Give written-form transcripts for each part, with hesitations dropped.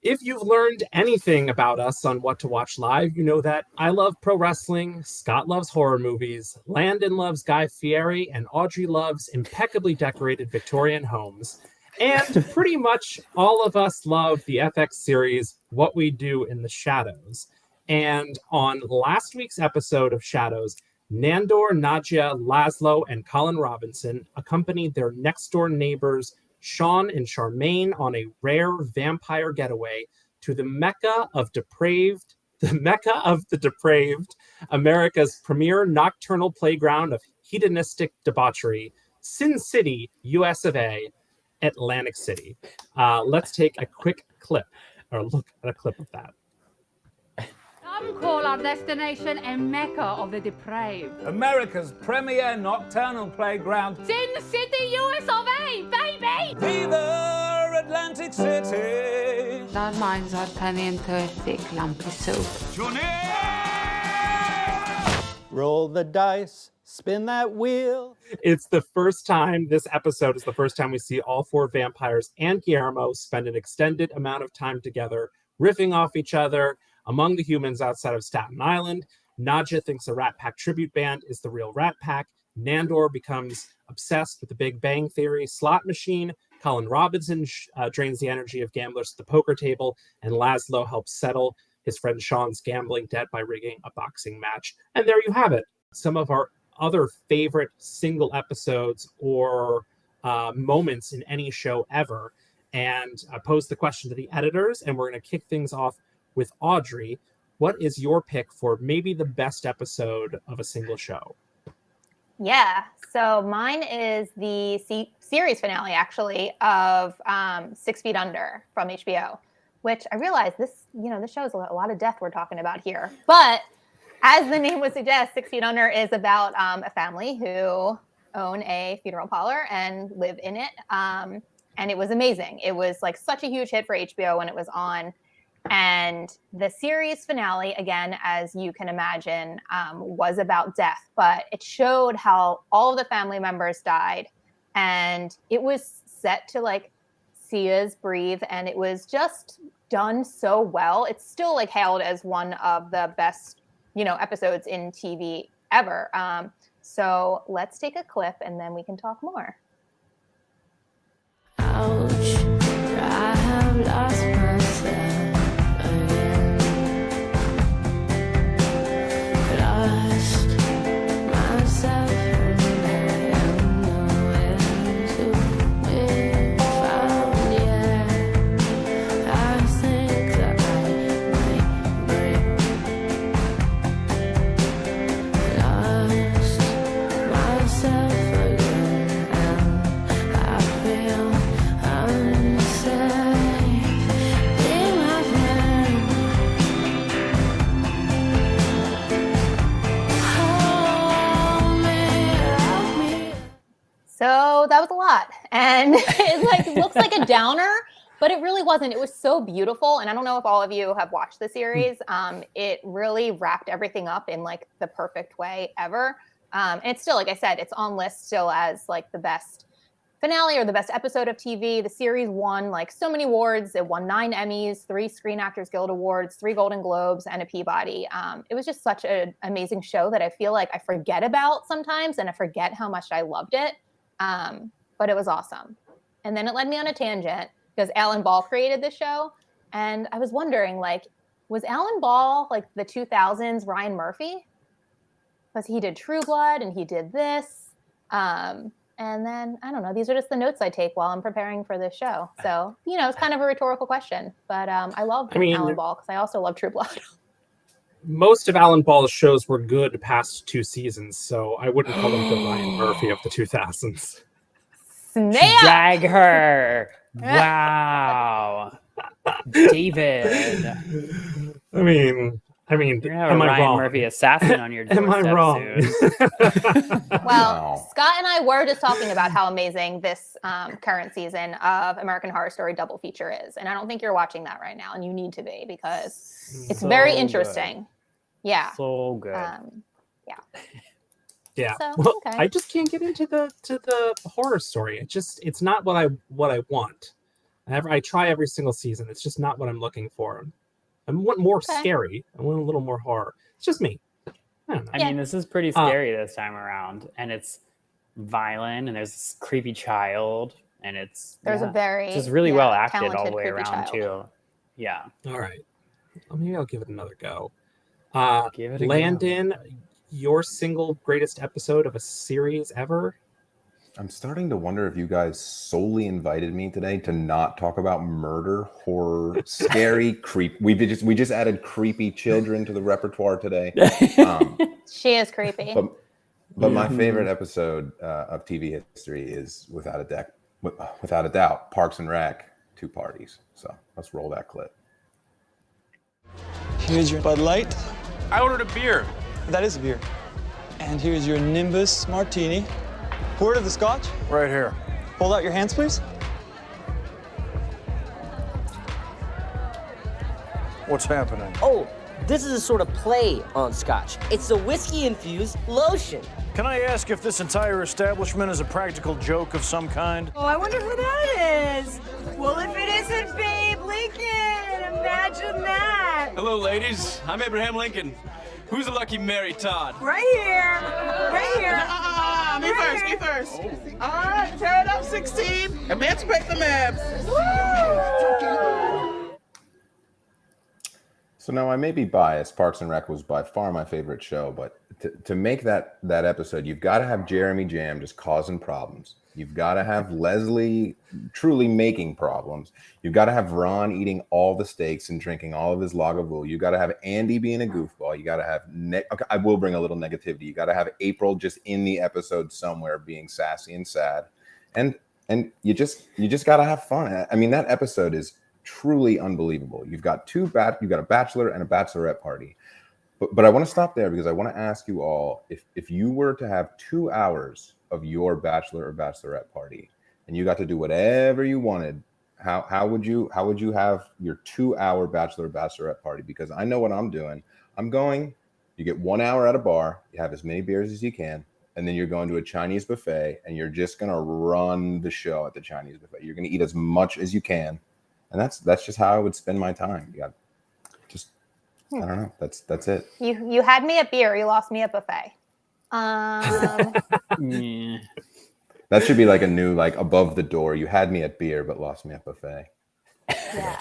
If you've learned anything about us on What to Watch Live, you know that I love pro wrestling, Scott loves horror movies, Landon loves Guy Fieri, and Audrey loves impeccably decorated Victorian homes. And pretty much all of us love the FX series What We Do in the Shadows. And on last week's episode of Shadows, Nandor, Nadja, Laszlo, and Colin Robinson accompanied their next-door neighbors Sean and Charmaine on a rare vampire getaway to the Mecca of the Depraved, America's premier nocturnal playground of hedonistic debauchery, Sin City, US of A, Atlantic City. Let's take a quick clip, or look at a clip of that. Some call our destination a Mecca of the Depraved. America's premier nocturnal playground. Sin City, US of A, baby! Viva Atlantic City! Our minds are turning into a thick, lumpy soup. Roll the dice, spin that wheel. This episode is the first time we see all four vampires and Guillermo spend an extended amount of time together, riffing off each other among the humans outside of Staten Island. Nadja thinks a Rat Pack tribute band is the real Rat Pack. Nandor becomes obsessed with the Big Bang Theory slot machine. Colin Robinson drains the energy of gamblers at the poker table. And Laszlo helps settle his friend Sean's gambling debt by rigging a boxing match. And there you have it. Some of our other favorite single episodes or moments in any show ever. And I posed the question to the editors, and we're going to kick things off with Audrey. What is your pick for maybe the best episode of a single show? Yeah, so mine is the series finale, actually, of 6 Feet Under from HBO, which I realize this show is a lot of death we're talking about here. But as the name would suggest, 6 Feet Under is about a family who own a funeral parlor and live in it. And it was amazing. It was like such a huge hit for HBO when it was on. And the series finale, again, as you can imagine, was about death, but it showed how all of the family members died. And it was set to like Sia's Breathe, and it was just done so well. It's still like hailed as one of the best, episodes in TV ever. So let's take a clip and then we can talk more. Ouch, I have lost myself again. Lost myself and I am nowhere to be found yet. I think that I might break. Lost myself again, and I feel So that was a lot. And it looks like a downer, but it really wasn't. It was so beautiful. And I don't know if all of you have watched the series. It really wrapped everything up in like the perfect way ever. And it's still, like I said, it's on list still as like the best finale or the best episode of TV. The series won like so many awards. It won 9 Emmys, 3 Screen Actors Guild Awards, 3 Golden Globes, and a Peabody. It was just such an amazing show that I feel like I forget about sometimes, and I forget how much I loved it. But it was awesome. And then it led me on a tangent because Alan Ball created the show. And I was wondering, like, was Alan Ball like the 2000s Ryan Murphy? Because he did True Blood and he did this. And then, I don't know, these are just the notes I take while I'm preparing for this show. So, it's kind of a rhetorical question. But I love Alan Ball because I also love True Blood. Most of Alan Ball's shows were good past 2 seasons, so I wouldn't call him the Ryan Murphy of the 2000s. Snap! Drag her. Wow. David. I mean, You're am I Ryan wrong? Murphy assassin on your doorstep. Am I wrong? Well, Scott and I were just talking about how amazing this current season of American Horror Story double feature is. And I don't think you're watching that right now, and you need to be because it's very interesting. Good. Yeah. So good. Yeah. Yeah. So, well, okay. I just can't get into the horror story. It's not what I want. I try every single season. It's just not what I'm looking for. I want more scary. I want a little more horror. It's just me. I don't know. I mean, this is pretty scary this time around, and it's violent, and there's this creepy child, and it's a very just really well acted all the way creepy around child. too. Yeah. All right. Well, maybe I'll give it another go. Give it a Landon, your single greatest episode of a series ever? I'm starting to wonder if you guys solely invited me today to not talk about murder, horror, scary, creep. We just added creepy children to the repertoire today. She is creepy. But my favorite episode of TV history is without a doubt, Parks and Rec, Two Parties. So let's roll that clip. Here's your Bud Light. I ordered a beer. That is a beer. And here's your Nimbus Martini. Pour of the scotch. Right here. Hold out your hands, please. What's happening? Oh, this is a sort of play on scotch. It's a whiskey-infused lotion. Can I ask if this entire establishment is a practical joke of some kind? Oh, I wonder who that is. Well, if it isn't Babe Lincoln, imagine that. Hello, ladies. I'm Abraham Lincoln. Who's the lucky Mary Todd? Right here. Right here. Me first. All right, tear it up, 16. Emancipate the Mavs. So now I may be biased. Parks and Rec was by far my favorite show, but to make that episode, you've got to have Jeremy Jam just causing problems. You've got to have Leslie truly making problems. You've got to have Ron eating all the steaks and drinking all of his Lagavulin. You've got to have Andy being a goofball. You got to have okay, I will bring a little negativity. You got to have April just in the episode somewhere being sassy and sad, and you just got to have fun. I mean, that episode is truly unbelievable. You've got you've got a bachelor and a bachelorette party. But I want to stop there because I want to ask you all, if you were to have 2 hours of your bachelor or bachelorette party and you got to do whatever you wanted, how would you have your 2-hour bachelor or bachelorette party? Because I know what I'm doing. You get 1 hour at a bar, you have as many beers as you can, and then you're going to a Chinese buffet and you're just going to run the show at the Chinese buffet. You're going to eat as much as you can. And that's just how I would spend my time. You got I don't know. That's it. You had me at beer. You lost me at buffet. That should be like a new above the door. You had me at beer, but lost me at buffet. Yeah.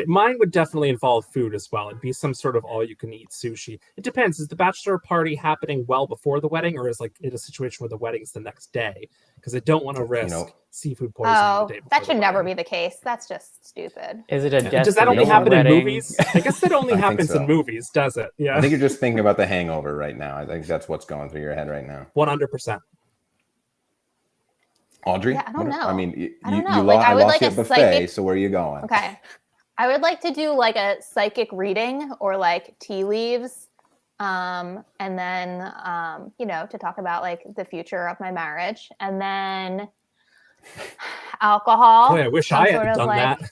Mine would definitely involve food as well. It'd be some sort of all-you-can-eat sushi. It depends. Is the bachelor party happening well before the wedding, or is it a situation where the wedding's the next day? Because I don't want to risk seafood poisoning the day before. That should never be the case. That's just stupid. Is it a Does that only happen wedding? in movies? I guess that only happens in movies, does it? Yeah. I think you're just thinking about The Hangover right now. I think that's what's going through your head right now. 100%. Audrey? Yeah, I don't know. I mean, you know. lost you at buffet, so where are you going? Okay. I would like to do a psychic reading or tea leaves. And then, to talk about the future of my marriage, and then alcohol. Boy, I wish I had done that.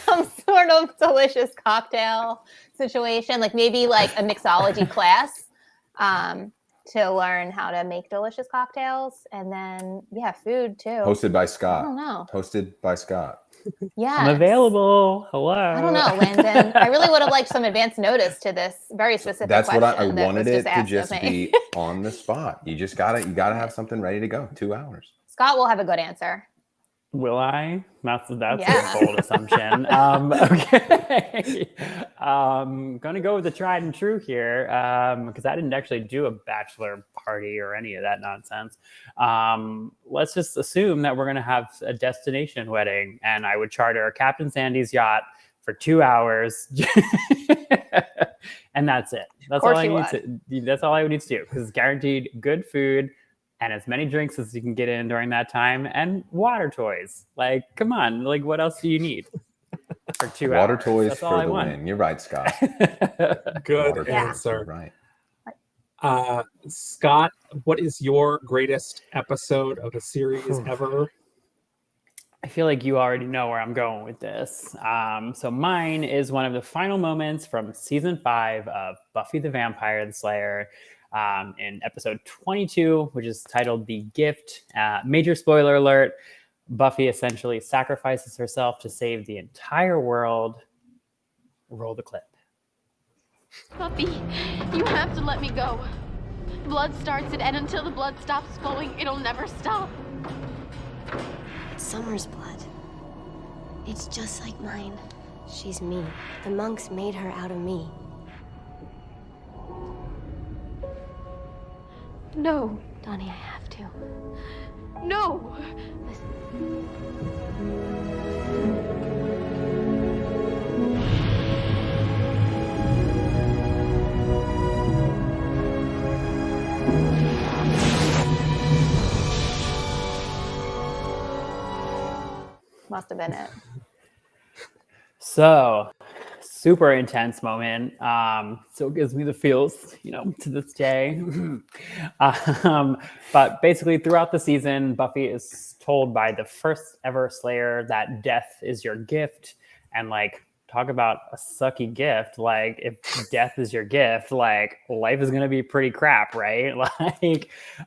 Some sort of delicious cocktail situation, maybe a mixology class, to learn how to make delicious cocktails, and then food too. Hosted by Scott. I don't know. Hosted by Scott. Yeah. I'm available. Hello. I don't know, Landon. I really would have liked some advance notice to this very specific That's question. what I wanted it to just of me. be on the spot. You gotta have something ready to go. 2 hours. Scott will have a good answer. Will I? That's Yeah. a bold assumption. Okay. Gonna go with the tried and true here, because I didn't actually do a bachelor party or any of that nonsense. Let's just assume that we're gonna have a destination wedding, and I would charter Captain Sandy's yacht for 2 hours, and that's it. That's all I need to. That's all I would need to do, because it's guaranteed good food and as many drinks as you can get in during that time, and water toys. Come on, what else do you need for 2 hours? Water toys That's for the win. You're right, Scott. Good answer. Right. Scott, what is your greatest episode of a series ever? I feel like you already know where I'm going with this. So mine is one of the final moments from season 5 of Buffy the Vampire Slayer. In episode 22, which is titled The Gift. Major spoiler alert, Buffy essentially sacrifices herself to save the entire world. Roll the clip. Buffy, you have to let me go. Blood starts it, and until the blood stops flowing, it'll never stop. It's Summer's blood. It's just like mine. She's me. The monks made her out of me. No. Donnie, I have to. No! Must have been it. So, super intense moment. Still gives me the feels, to this day. But basically, throughout the season, Buffy is told by the first ever Slayer that death is your gift. And talk about a sucky gift. If death is your gift, life is going to be pretty crap, right?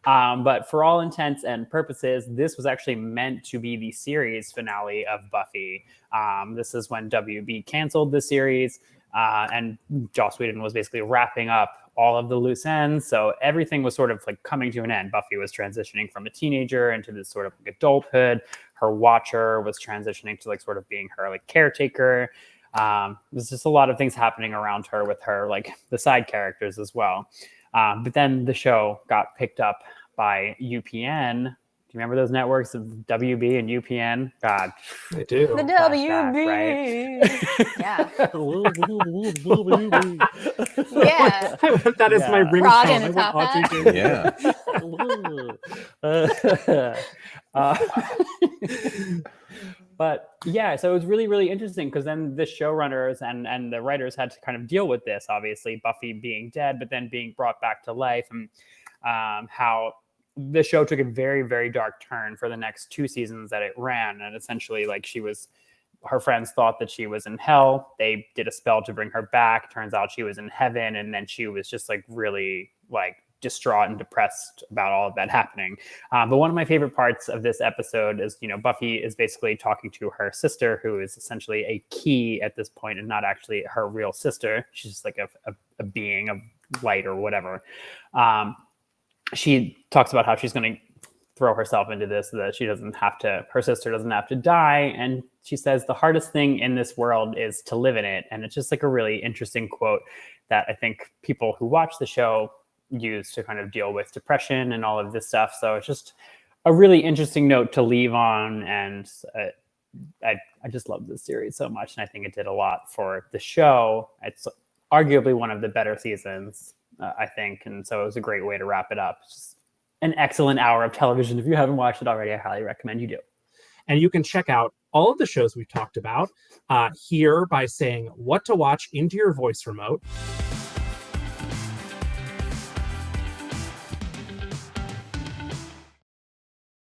But for all intents and purposes, this was actually meant to be the series finale of Buffy. This is when WB canceled the series, and Joss Whedon was basically wrapping up all of the loose ends. So everything was sort of coming to an end. Buffy was transitioning from a teenager into this sort of adulthood. Her watcher was transitioning to sort of being her caretaker. There's just a lot of things happening around her with her, the side characters as well. But then the show got picked up by UPN. Do you remember those networks of WB and UPN? God, I do. The Flashback, WB. right? Yeah. I want that as my ringtone. Frog in I a want top Audrey hat. doing But yeah, so it was really, really interesting because then the showrunners and the writers had to kind of deal with this, obviously, Buffy being dead, but then being brought back to life, and how the show took a very, very dark turn for the next 2 seasons that it ran. And essentially, her friends thought that she was in hell. They did a spell to bring her back. Turns out she was in heaven. And then she was just really distraught and depressed about all of that happening. But one of my favorite parts of this episode is, Buffy is basically talking to her sister, who is essentially a key at this point and not actually her real sister. She's just a being of light or whatever. She talks about how she's going to throw herself into this so that her sister doesn't have to die. And she says the hardest thing in this world is to live in it. And it's just a really interesting quote that I think people who watch the show use to kind of deal with depression and all of this stuff. So it's just a really interesting note to leave on. And I just love this series so much. And I think it did a lot for the show. It's arguably one of the better seasons, I think. And so it was a great way to wrap it up. It's just an excellent hour of television. If you haven't watched it already, I highly recommend you do. And you can check out all of the shows we've talked about here by saying what to watch into your voice remote.